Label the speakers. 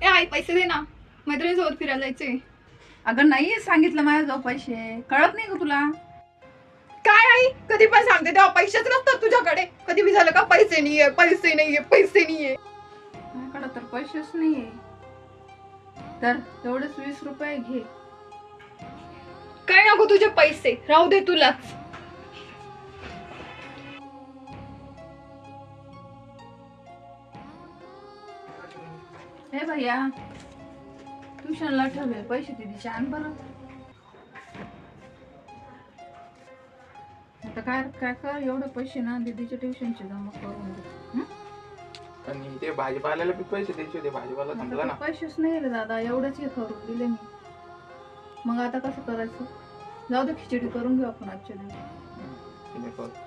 Speaker 1: ए आई पैसे दे ना, मैत्रिणीसोबत फिरायला जायचे.
Speaker 2: अगं नाही सांगितलं माझ्याजवळ पैसे, कळत नाही का तुला?
Speaker 1: काय आई कधी पण सांगते तेव्हा पैसेच नसतात तुझ्याकडे. कधी बी झालं का पैसे नाहीये पैसे नाहीये पैसे नाहीये.
Speaker 2: माझ्याकडे तर पैसेच नाहीये. तर तेवढेच 20 रुपये घे.
Speaker 1: काय नको तुझे पैसे, राहू दे तुलाच.
Speaker 2: हे भैया, ट्युशनला ठेवले पैसे दीदीचे आण बरं. आता काय काय कर, एवढे पैसे ना दीदीच्या ट्युशनचे जमा करून दे.
Speaker 3: आणि ते भाजीपाल्याला बी पैसे द्यायचे होते, भाजीपाला संपला
Speaker 2: आता
Speaker 3: ना.
Speaker 2: पैसेच नाही रे दादा, एवढेच हे करून दिले मी. मग आता कसं करायचं? जाऊ दे, खिचडी करून घेऊ आपण आजच्या दिवशी.
Speaker 3: ठीक आहे, कर.